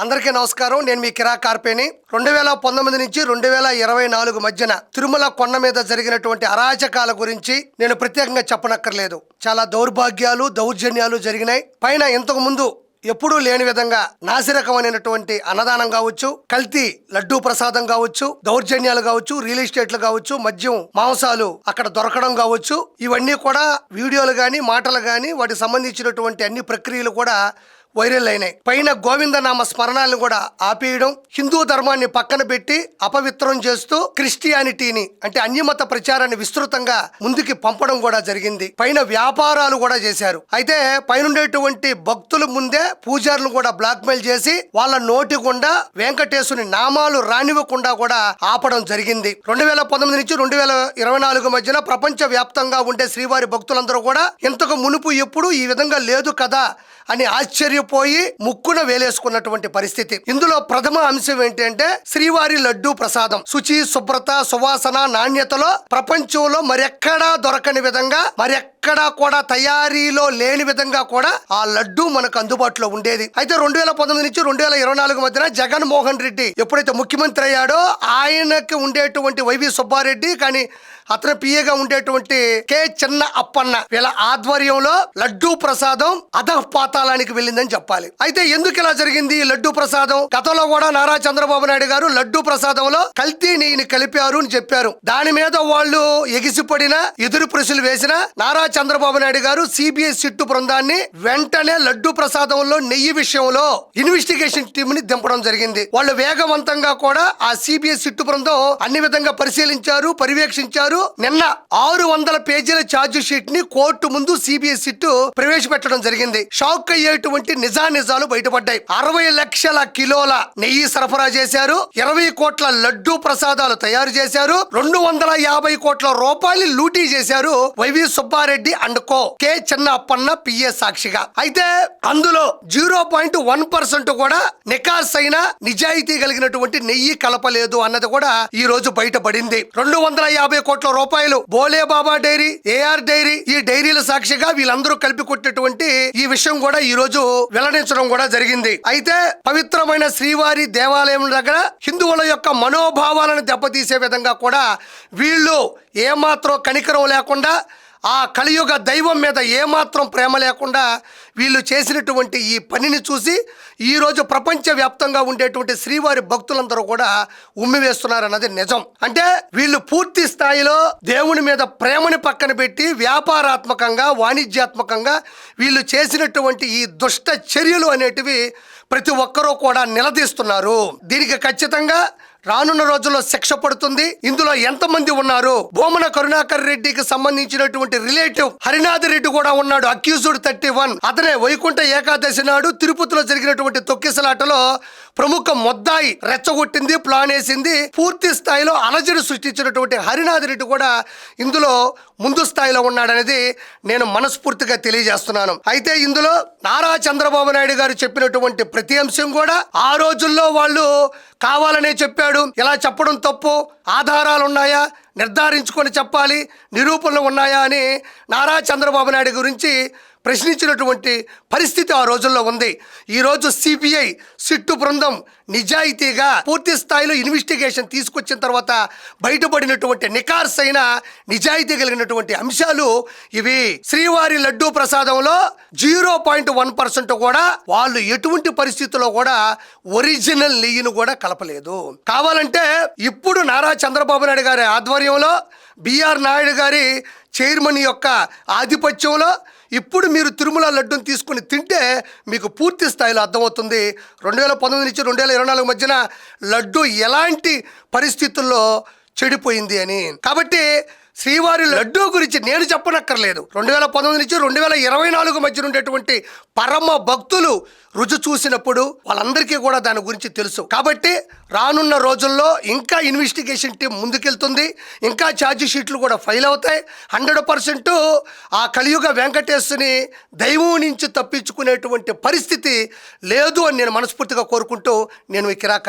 అందరికీ నమస్కారం. నేను మీ కిరా కార్పేని. 2019 నుంచి 2024 మధ్యన తిరుమల కొండ మీద జరిగినటువంటి అరాచకాల గురించి నేను ప్రత్యేకంగా చెప్పనక్కర్లేదు. చాలా దౌర్భాగ్యాలు, దౌర్జన్యాలు జరిగినాయి. పైన ఇంతకు ముందు ఎప్పుడూ లేని విధంగా నాసిరకమైనటువంటి అన్నదానం కావచ్చు, కల్తీ లడ్డూ ప్రసాదం కావచ్చు, దౌర్జన్యాలు కావచ్చు, రియల్ ఎస్టేట్లు కావచ్చు, మద్యం మాంసాలు అక్కడ దొరకడం కావచ్చు, ఇవన్నీ కూడా వీడియోలు గాని మాటలు గాని వాటికి సంబంధించినటువంటి అన్ని ప్రక్రియలు కూడా వైరల్ అయినాయి. పైన గోవిందనామ స్మరణాలను కూడా ఆపేయడం, హిందూ ధర్మాన్ని పక్కన పెట్టి అపవిత్రం చేస్తూ క్రిస్టియానిటీని అంటే అన్యమత ప్రచారాన్ని విస్తృతంగా ముందుకి పంపడం కూడా జరిగింది. పైన వ్యాపారాలు కూడా చేశారు. అయితే పైన ఉండేటువంటి భక్తుల ముందే పూజారులు కూడా బ్లాక్ మెయిల్ చేసి వాళ్ళ నోటి గుండా వెంకటేశుని నామాలు రానివ్వకుండా కూడా ఆపడం జరిగింది. 2019 నుంచి 2024 మధ్యన ప్రపంచ వ్యాప్తంగా ఉండే శ్రీవారి భక్తులందరూ కూడా ఇంతకు మునుపు ఎప్పుడు ఈ విధంగా లేదు కదా అని ఆశ్చర్యపోయి ముక్కున వేలేసుకున్నటువంటి పరిస్థితి. ఇందులో ప్రథమ అంశం ఏంటంటే శ్రీవారి లడ్డూ ప్రసాదం శుచి, శుభ్రత, సువాసన, నాణ్యతలో ప్రపంచంలో మరెక్కడా దొరకని విధంగా, మరెక్కడా కూడా తయారీలో లేని విధంగా కూడా ఆ లడ్డూ మనకు అందుబాటులో ఉండేది. అయితే 2019 నుంచి 2024 మధ్యన జగన్మోహన్ రెడ్డి ఎప్పుడైతే ముఖ్యమంత్రి అయ్యాడో ఆయనకి ఉండేటువంటి వైవి సుబ్బారెడ్డి కానీ అతని పిఏగా ఉండేటువంటి కె చిన్న అప్పన్న వీళ్ళ ఆధ్వర్యంలో లడ్డూ ప్రసాదం అధఃపాతాళానికి వెళ్ళిందని చెప్పాలి. అయితే ఎందుకు ఇలా జరిగింది లడ్డూ ప్రసాదం? గతంలో కూడా నారా చంద్రబాబు నాయుడు గారు లడ్డూ ప్రసాదంలో కల్తీ నెయ్యిని కలిపారు అని చెప్పారు. దాని మీద వాళ్ళు ఎగిసిపడిన, ఎదురు ప్రశ్నలు వేసిన నారా చంద్రబాబు నాయుడు గారు సిబిఐ సిట్టు బృందాన్ని వెంటనే లడ్డూ ప్రసాదంలో నెయ్యి విషయంలో ఇన్వెస్టిగేషన్ టీమ్ ని దింపడం జరిగింది. వాళ్ళు వేగవంతంగా కూడా ఆ సిబిఐ సిట్టు బృందం అన్ని విధంగా పరిశీలించారు, పర్యవేక్షించారు. నిన్న 600 పేజీల ఛార్జ్ షీట్ ని కోర్టు ముందు సిబిఐ సిట్టు ప్రవేశపెట్టడం జరిగింది. షాక్ అయ్యేటువంటి నిజాలు బయటపడ్డాయి. 60 లక్షల కిలోల నెయ్యి సరఫరా చేశారు, 20 కోట్ల లడ్డూ ప్రసాదాలు తయారు చేశారు, 250 కోట్ల రూపాయలు లూటీ చేశారు వైవి సుబ్బారెడ్డి అండ్ కో కె చిన్న అప్పన్న పిఏ సాక్షిగా. అయితే అందులో 0.1% కూడా నికాస్ అయిన నిజాయితీ కలిగినటువంటి నెయ్యి కలపలేదు అన్నది కూడా ఈ రోజు బయటపడింది. 250 కోట్ల రూపాయలు బోలే బాబా డైరీ, ఏఆర్ డైరీ, ఈ డైరీల సాక్షిగా వీళ్ళందరూ కలిపి కొట్టినటువంటి ఈ విషయం కూడా ఈ రోజు వెల్లడించడం కూడా జరిగింది. అయితే పవిత్రమైన శ్రీవారి దేవాలయం దగ్గర హిందువుల యొక్క మనోభావాలను దెబ్బతీసే విధంగా కూడా వీళ్ళు ఏమాత్రం కనికరం లేకుండా, ఆ కలియుగ దైవం మీద ఏమాత్రం ప్రేమ లేకుండా వీళ్ళు చేసినటువంటి ఈ పనిని చూసి ఈరోజు ప్రపంచ వ్యాప్తంగా ఉండేటువంటి శ్రీవారి భక్తులందరూ కూడా ఉమ్మివేస్తున్నారన్నది నిజం. అంటే వీళ్ళు పూర్తి స్థాయిలో దేవుని మీద ప్రేమని పక్కన పెట్టి వ్యాపారాత్మకంగా, వాణిజ్యాత్మకంగా వీళ్ళు చేసినటువంటి ఈ దుష్ట చర్యలు అనేటివి ప్రతి ఒక్కరూ కూడా నిలదీస్తున్నారు. దీనికి ఖచ్చితంగా రానున్న రోజుల్లో శిక్ష పడుతుంది. ఇందులో ఎంతమంది ఉన్నారు? భూమన కరుణాకర్ రెడ్డికి సంబంధించినటువంటి రిలేటివ్ హరినాథ్ రెడ్డి కూడా ఉన్నాడు, అక్యూజ్డ్ 31. అతనే వైకుంఠ ఏకాదశి నాడు తిరుపతిలో జరిగినటువంటి తొక్కిసలాటలో ప్రముఖ ముద్దాయి రెచ్చగొట్టింది, ప్లాన్ వేసింది, పూర్తి స్థాయిలో అలజడి సృష్టించినటువంటి హరినాథ్ రెడ్డి కూడా ఇందులో ముందు స్థాయిలో ఉన్నాడనేది నేను మనస్ఫూర్తిగా తెలియజేస్తున్నాను. అయితే ఇందులో నారా చంద్రబాబు నాయుడు గారు చెప్పినటువంటి ప్రతి అంశం కూడా ఆ రోజుల్లో వాళ్ళు కావాలనే చెప్పాడు. ఇలా చెప్పడం తప్పు, ఆధారాలు ఉన్నాయా నిర్ధారించుకొని చెప్పాలి, నిరూపణలు ఉన్నాయా అని నారా చంద్రబాబు నాయుడు గురించి ప్రశ్నించినటువంటి పరిస్థితి ఆ రోజుల్లో ఉంది. ఈరోజు సిబిఐ సిట్టు బృందం నిజాయితీగా పూర్తి స్థాయిలో ఇన్వెస్టిగేషన్ తీసుకొచ్చిన తర్వాత బయటపడినటువంటి నికార్సైన నిజాయితీ కలిగినటువంటి అంశాలు ఇవి. శ్రీవారి లడ్డూ ప్రసాదంలో 0.1% కూడా వాళ్ళు ఎటువంటి పరిస్థితుల్లో కూడా ఒరిజినల్ నెయ్యిని కూడా కలపలేదు. కావాలంటే ఇప్పుడు నారా చంద్రబాబు నాయుడు గారి ఆధ్వర్యంలో, బిఆర్ నాయుడు గారి చైర్మన్ యొక్క ఆధిపత్యంలో ఇప్పుడు మీరు తిరుమల లడ్డూని తీసుకుని తింటే మీకు పూర్తి స్థాయిలో అర్థమవుతుంది 2019 నుంచి 2024 మధ్యన లడ్డు ఎలాంటి పరిస్థితుల్లో చెడిపోయింది అని. కాబట్టి శ్రీవారి లడ్డూ గురించి నేను చెప్పనక్కర్లేదు. 2019 నుంచి 2024 మధ్య ఉండేటువంటి పరమ భక్తులు రుచి చూసినప్పుడు వాళ్ళందరికీ కూడా దాని గురించి తెలుసు. కాబట్టి రానున్న రోజుల్లో ఇంకా ఇన్వెస్టిగేషన్ టీం ముందుకెళ్తుంది, ఇంకా ఛార్జ్ షీట్లు కూడా ఫైల్ అవుతాయి. 100% ఆ కలియుగ వెంకటేశ్వరుని దైవం నుంచి తప్పించుకునేటువంటి పరిస్థితి లేదు అని నేను మనస్ఫూర్తిగా కోరుకుంటూ నేను ఈ కిరా